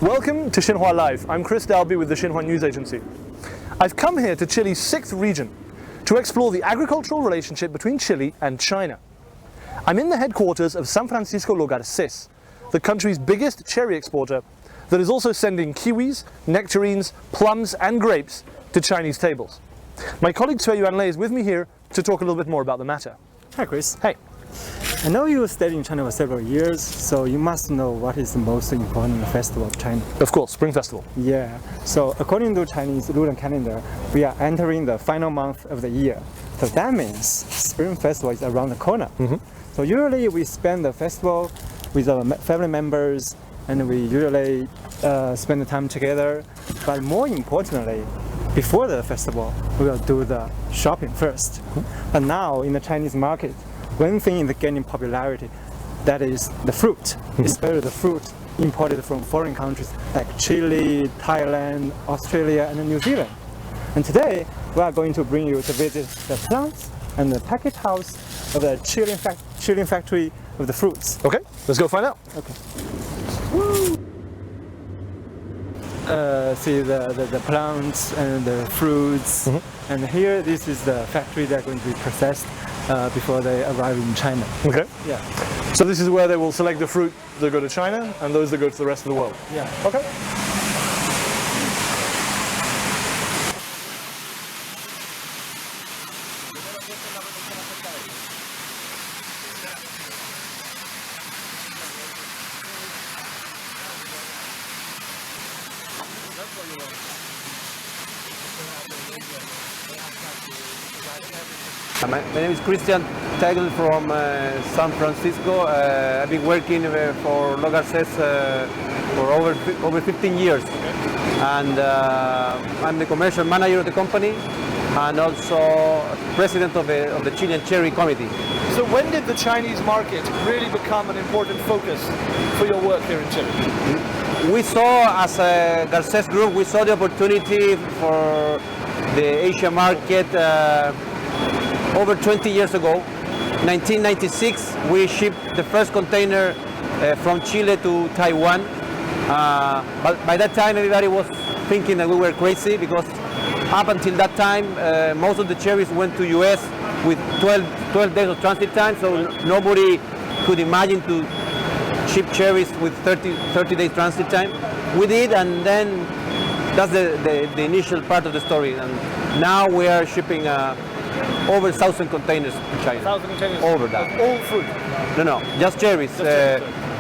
Welcome to Xinhua Live. I'm Chris Dalby with the Xinhua News Agency. I've come here to Chile's 6th region to explore the agricultural relationship between Chile and China. I'm in the headquarters of San Francisco Garces, the country's biggest cherry exporter that is also sending kiwis, nectarines, plums and grapes to Chinese tables. My colleague Cui Yuanlei is with me here to talk a little bit more about the matter. Hi Chris. Hey. I know you studied in China for several years, so you must know what is the most important festival of China. Of course, Spring Festival. Yeah, so according to Chinese lunar calendar, we are entering the final month of the year. So that means Spring Festival is around the corner. So usually we spend the festival with our family members and we usually spend the time together. But more importantly, before the festival, we will do the shopping first. But now in the Chinese market, one thing is gaining popularity, that is the fruit, especially the fruit imported from foreign countries like Chile, Thailand, Australia, and New Zealand. And today, we are going to bring you to visit the plants and the package house of the Chilean factory of the fruits. Okay, let's go find out. Okay. See the plants and the fruits, and here this is the factory that are going to be processed before they arrive in China. Okay. Yeah. So this is where they will select the fruit that go to China and those that go to the rest of the world. Yeah. Okay. My name is Christian Tegel from San Francisco. I've been working for Garces for over 15 years, and I'm the commercial manager of the company and also president of the Chilean Cherry Committee. So when did the Chinese market really become an important focus for your work here in Chile? We saw, as a Garces group, we saw the opportunity for the Asia market over 20 years ago. 1996, we shipped the first container from Chile to Taiwan. But by that time, everybody was thinking that we were crazy because up until that time, most of the cherries went to US with 12 days of transit time, so nobody could imagine to ship cherries with 30 days transit time. We did, and then that's the initial part of the story. And now we are shipping over 1,000 containers to China. 1,000 containers? Over that. All fruit? No, just cherries.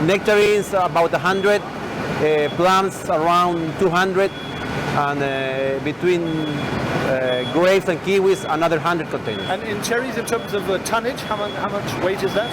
Nectarines about 100, plums around 200, and between grapes and kiwis another 100 containers. And in cherries, in terms of tonnage, how much weight is that?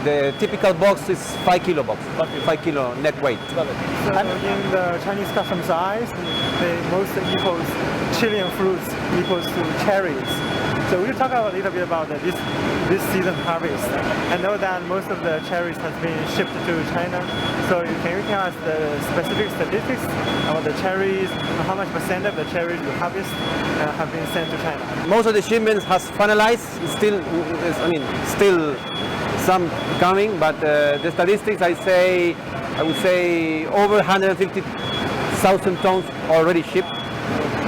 The typical box is 5 kilo box, 5 kilo net weight. So in the Chinese customs eyes, most equals Chilean fruits equals to cherries. So we'll talk a little bit about this season harvest. I know that most of the cherries has been shipped to China. So can you tell us the specific statistics about the cherries, and how much % of the cherries you harvest have been sent to China? Most of the shipments has finalized. Still some coming, but the statistics I would say over 150,000 tons already shipped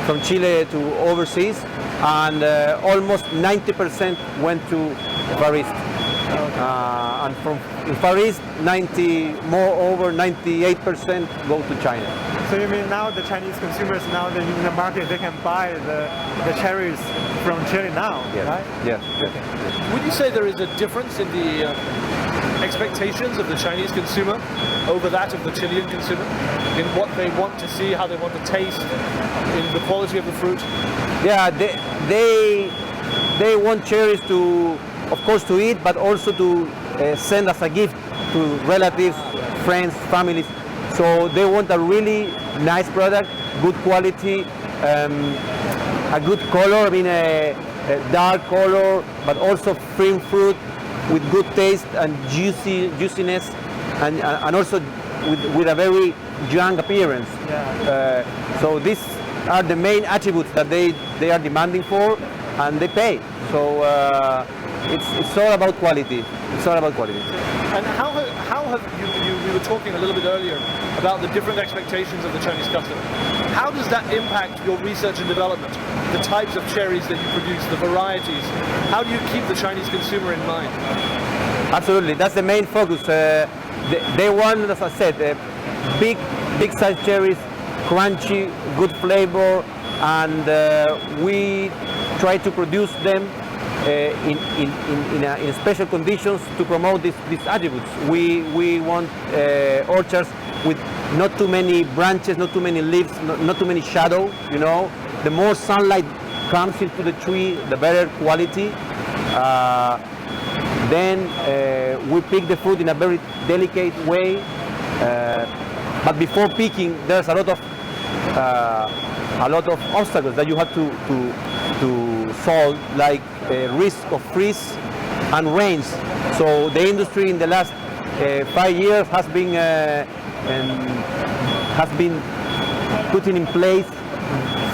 from Chile to overseas, and almost 90% went to Far East. And from Far East, over 98% go to China. So you mean now the Chinese consumers in the market, they can buy the cherries from Chile now, yes. right? Yes. Okay. Would you say there is a difference in the expectations of the Chinese consumer over that of the Chilean consumer? In what they want to see, how they want to taste, in the quality of the fruit? Yeah, they want cherries to, of course, to eat, but also to send as a gift to relatives, friends, families. So they want a really nice product, good quality, a good color, a dark color, but also firm fruit with good taste and juiciness, and also with a very young appearance. Yeah. So these are the main attributes that they are demanding for, and they pay. So it's all about quality. It's all about quality. And how have you were talking a little bit earlier about the different expectations of the Chinese customer. How does that impact your research and development? The types of cherries that you produce, the varieties. How do you keep the Chinese consumer in mind? Absolutely, that's the main focus. They want, as I said, big size cherries, crunchy, good flavor, and we try to produce them in special conditions to promote these attributes. We want orchards with not too many branches, not too many leaves, not too many shadow. You know, the more sunlight comes into the tree, the better quality. Then we pick the fruit in a very delicate way. But before picking, there's a lot of obstacles that you have to solve, like risk of freeze and rains. So the industry in the last 5 years has been putting in place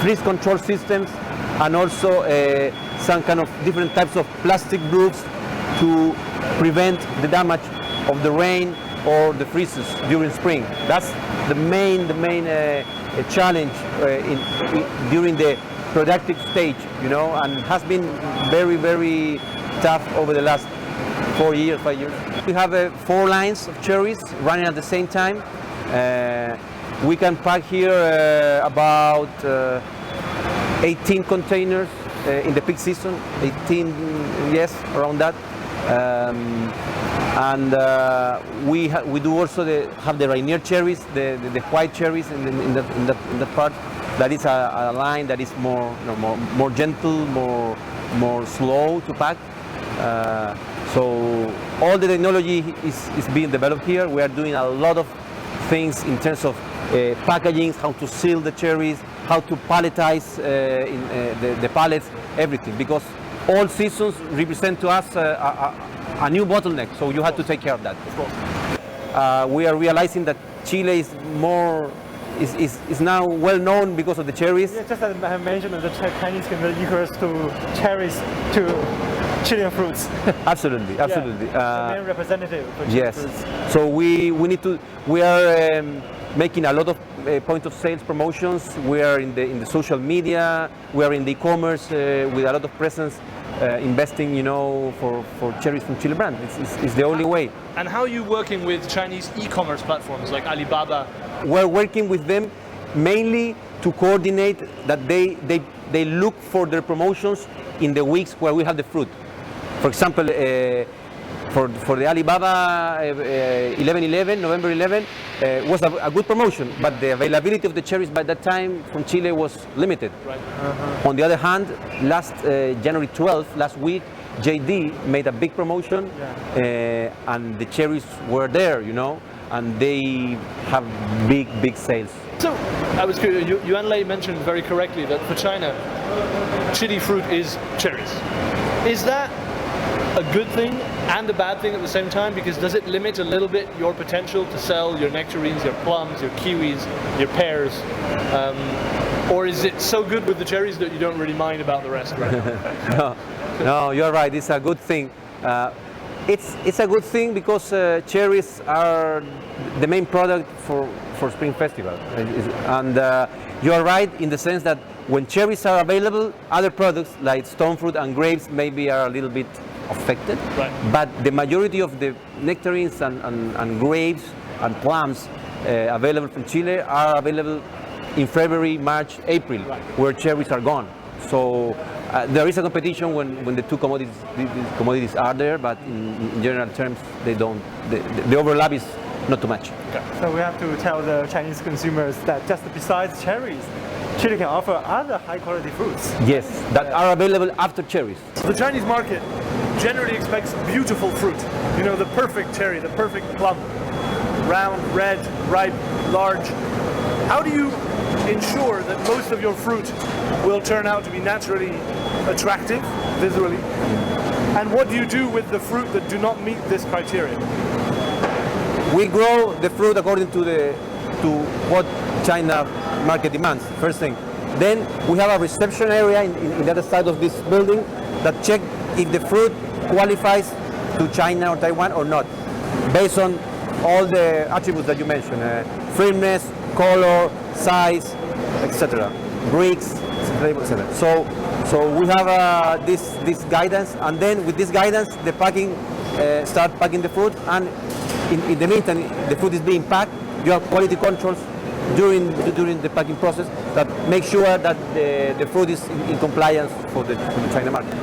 freeze control systems and also some kind of different types of plastic roofs to prevent the damage of the rain or the freezes during spring. That's the main challenge during the productive stage, you know, and has been very tough over the last 5 years. We have 4 lines of cherries running at the same time. We can pack here about 18 containers in the peak season, 18, yes, around that. We do also have the Rainier cherries, the white cherries in that part. That is a line that is more gentle, more slow to pack. So all the technology is being developed here. We are doing a lot of things in terms of packaging, how to seal the cherries, how to palletize the pallets, everything, because all seasons represent to us a new bottleneck, so you have to take care of that. Of course. We are realizing that Chile is now well known because of the cherries. Yeah, just as I mentioned, the Chinese can equals to cherries to Chilean fruits. Absolutely. The main representative for Chilean fruits. So we are making a lot of point of sales promotions. We are in the social media. We are in the e-commerce with a lot of presence. Investing, you know, for cherries from Chile brand. It's the only way. And how are you working with Chinese e-commerce platforms like Alibaba? We're working with them mainly to coordinate that they look for their promotions in the weeks where we have the fruit. For example, for the Alibaba 11/11, November 11, was a good promotion, but the availability of the cherries by that time from Chile was limited. Right. On the other hand, last January 12th, last week, JD made a big promotion, and the cherries were there, you know, and they have big sales. So, I was curious, Yuan Lei mentioned very correctly that for China, Chile fruit is cherries. Is that a good thing and a bad thing at the same time? Because does it limit a little bit your potential to sell your nectarines, your plums, your kiwis, your pears? Or is it so good with the cherries that you don't really mind about the rest? Right? No, you're right. It's a good thing. It's a good thing because cherries are the main product for Spring Festival. And you're right in the sense that when cherries are available, other products like stone fruit and grapes maybe are a little bit affected. Right. But the majority of the nectarines and grapes and plums available from Chile are available in February, March, April, right, where cherries are gone. So there is a competition when the two commodities are there, but in general terms, they don't. The overlap is not too much. Okay. So we have to tell the Chinese consumers that just besides cherries, Chile can offer other high-quality fruits. Yes, that are available after cherries. The Chinese market generally expects beautiful fruit. You know, the perfect cherry, the perfect plum. Round, red, ripe, large. How do you ensure that most of your fruit will turn out to be naturally attractive, visually? And what do you do with the fruit that do not meet this criteria? We grow the fruit according to what China market demands, first thing. Then we have a reception area in the other side of this building that check if the fruit qualifies to China or Taiwan or not, based on all the attributes that you mentioned, firmness, color, size, etc. Bricks, etc. So we have this guidance, and then with this guidance, the packing start packing the food, and in the meantime, the food is being packed. You have quality controls during the packing process that make sure that the food is in compliance for the China market.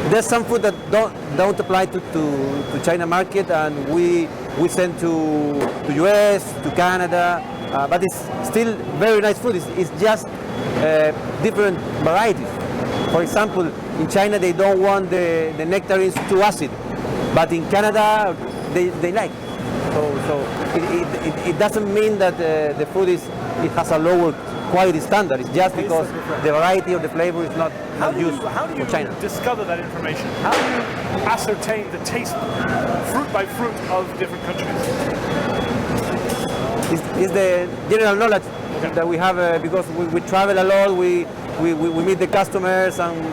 There's some food that don't apply to China market, and we send to US, to Canada, but it's still very nice food. It's just different varieties. For example, in China they don't want the nectarines too acid, but in Canada they like. So it doesn't mean that the food it has a lower quality standard. It's just because the variety of the flavor is not used for China. Discover that information? How do you ascertain the taste, fruit by fruit, of different countries? It's the general knowledge that we have because we travel a lot. We meet the customers, and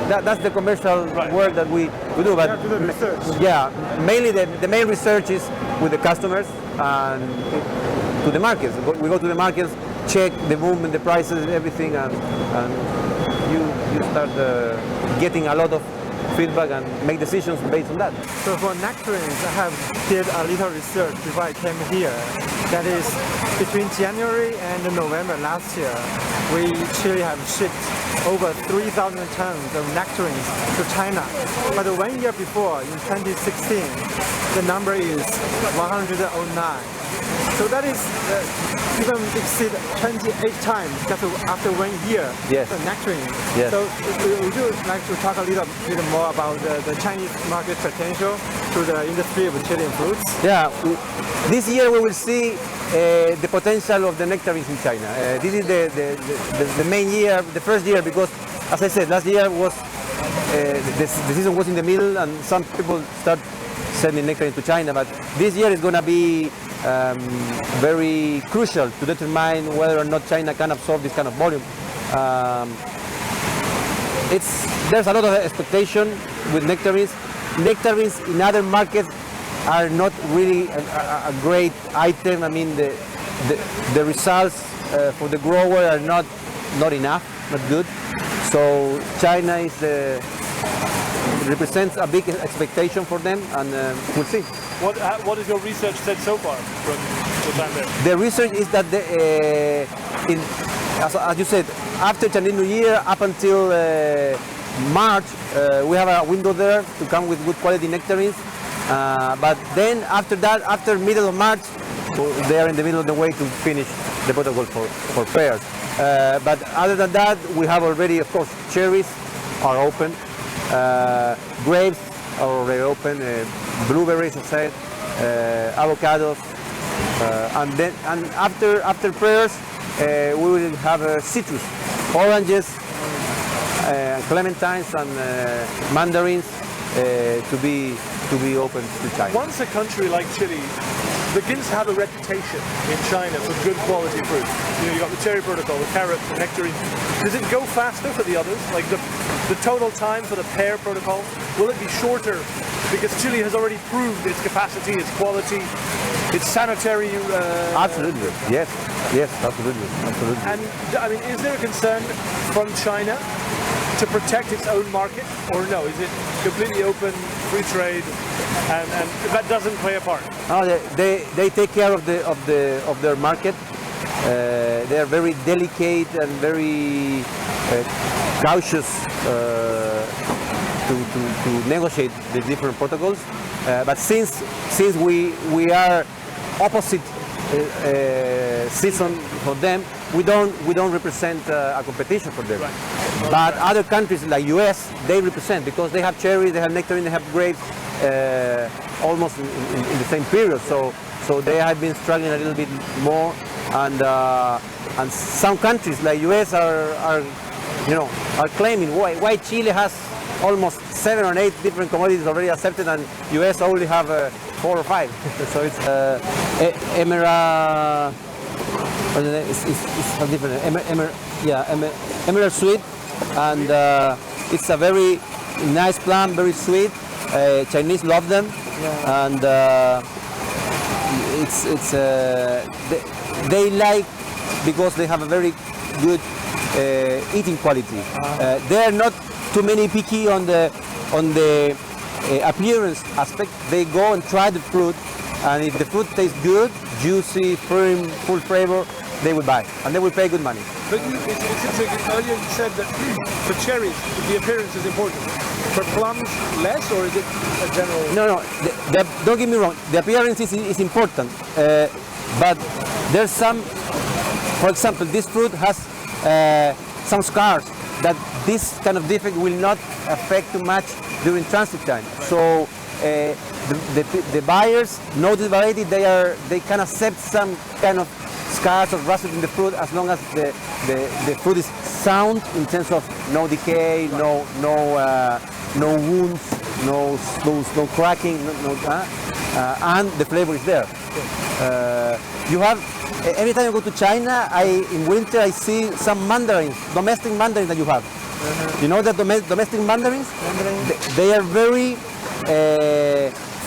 that's the commercial work that we do. But do the research. Yeah, mainly the main research is with the customers and to the markets. We go to the markets, check the movement, the prices, everything, and you start getting a lot of feedback and make decisions based on that. So for nectarines, I have did a little research before I came here. That is, between January and November last year, we Chile have shipped over 3,000 tons of nectarines to China. But 1 year before, in 2016, the number is 109. So that is even exceed 28 times just after 1 year. Yes. The nectarine. Yes. So would you like to talk a little bit more about the Chinese market potential to the industry of Chilean fruits? Yeah, this year we will see the potential of the nectarines in China. This is the main year, the first year, because as I said, last year was the season was in the middle, and some people start sending nectarines to China. But this year is going to be very crucial to determine whether or not China can absorb this kind of volume. There's a lot of expectation with nectarines. Nectarines in other markets are not really a great item. I mean, the results for the grower are not enough, not good. So China represents a big expectation for them, and we'll see. What has your research said so far from the time there? The research is that as you said, after Chinese New Year up until March, we have a window there to come with good quality nectarines. But then after that, after middle of March, they are in the middle of the way to finish the protocol for pears. But other than that, we have already, of course, cherries are open, grapes are already open, blueberries, I said, avocados, and after pears, we will have citrus, oranges, clementines, and mandarins to be open to China. Once a country like Chile begins to have a reputation in China for good quality fruit, you've got the cherry protocol, the carrot, the nectarine, does it go faster for the others? Like the total time for the pear protocol, will it be shorter? Because Chile has already proved its capacity, its quality, its sanitary... Absolutely, yes, absolutely. And I mean, is there a concern from China to protect its own market, or no? Is it completely open, free trade, and that doesn't play a part? No, they take care of their market. They are very delicate and very cautious to negotiate the different protocols. But since we are opposite season for them, we don't represent a competition for them. Right. But other countries like US, they represent, because they have cherries, they have nectarine, they have grapes, almost in the same period. So they have been struggling a little bit more, and some countries like US are claiming why Chile has almost 7 or 8 different commodities already accepted, and US only have 4 or 5. So it's Emerald. It's a different Emerald sweet, and it's a very nice plant, very sweet, Chinese love them, and they like because they have a very good eating quality. They are not too many picky on the appearance aspect. They go and try the fruit, and if the fruit tastes good, juicy, firm, full flavor, they will buy, and they will pay good money. But it's interesting, earlier you said that for cherries, the appearance is important. For plums, less, or is it a general? No, don't get me wrong, the appearance is important, but there's some, for example, this fruit has some scars that this kind of defect will not affect too much during transit time. So the buyers know the variety, they can accept some kind of scars or russet in the fruit as long as the fruit is sound in terms of no decay, no wounds, no cracking, and the flavor is there. You have every time you go to China, in winter I see some mandarins, domestic mandarins that you have. You know the domestic mandarins? They are very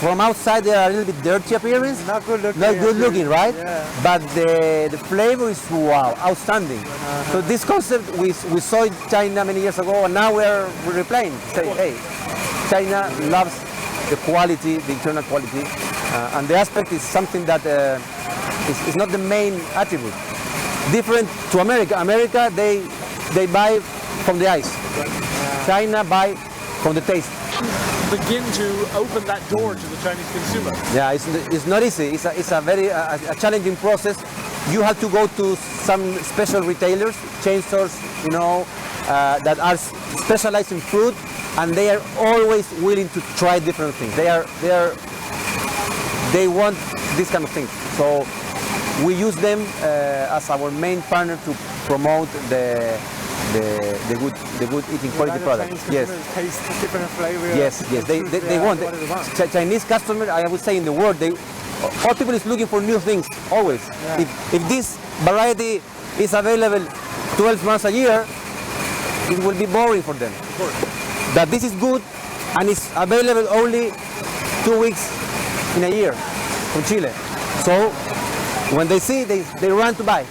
from outside they are a little bit dirty appearance. Not good looking. Not good looking, right? Yeah. But the flavor is wow, outstanding. So this concept we saw in China many years ago, and now we're replaying. Say, hey, China loves the quality, the internal quality, and the aspect is something that is not the main attribute. Different to America. America they buy from the eyes. China buy from the taste. Begin to open that door to the Chinese consumer. Yeah, it's not easy. It's a very challenging process. You have to go to some special retailers, chain stores, you know, that are specialized in fruit, and they are always willing to try different things. They want this kind of things. So we use them as our main partner to promote the good eating quality product. Yes. Taste different flavors. Yes. They want. Chinese customer, I would say, in the world, all people is looking for new things always. Yeah. If this variety is available 12 months a year, it will be boring for them. Of course. That this is good and it's available only 2 weeks in a year from Chile. So when they see, they run to buy,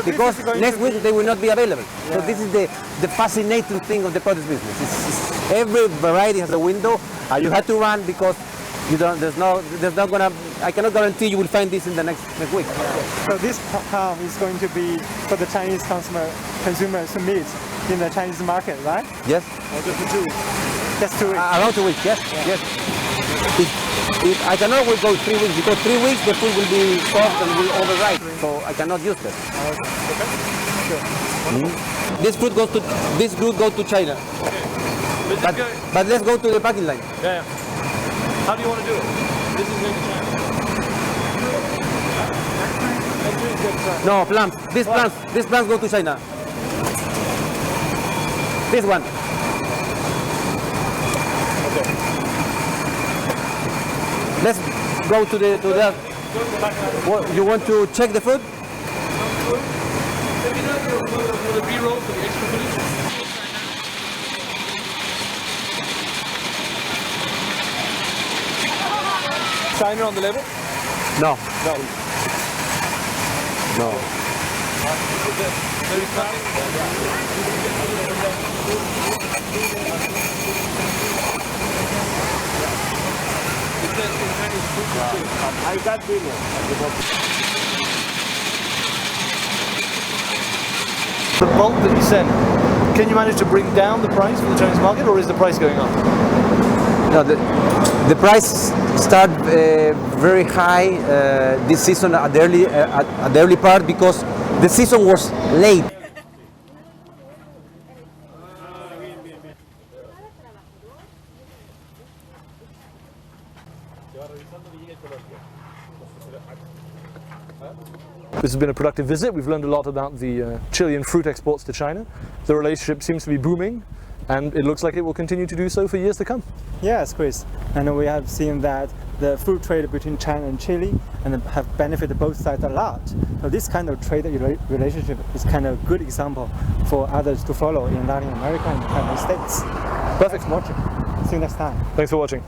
because next week they will not be available. Yeah. So this is the fascinating thing of the produce business. Every variety has a window, and you have to run because I cannot guarantee you will find this in the next week. So this palm is going to be for the Chinese consumers to meet in the Chinese market, right? Yes. Just for 2 weeks. Just 2 weeks. Around 2 weeks. Yes. Yeah. Yes. If I cannot go 3 weeks, because 3 weeks the food will be soft and will overripe, so I cannot use that. Okay. Sure. This fruit goes to China. Okay. But let's go to the packing line. Yeah. How do you want to do it? This is going to China. No, plants. These plants go to China. This one. Okay. Let's go to that. What, you want to check the food? For the B-roll, for the extra footage. China on the label? No. No. No. I got video. The bulk that you send, can you manage to bring down the price for the Chinese market, or is the price going up? No, the price start very high this season at the early part, because the season was late. This has been a productive visit. We've learned a lot about the Chilean fruit exports to China. The relationship seems to be booming, and it looks like it will continue to do so for years to come. Yes, Chris. And we have seen that the fruit trade between China and Chile and have benefited both sides a lot. So this kind of trade relationship is kind of a good example for others to follow in Latin America and the United States. Perfect. Thanks for watching. See you next time. Thanks for watching.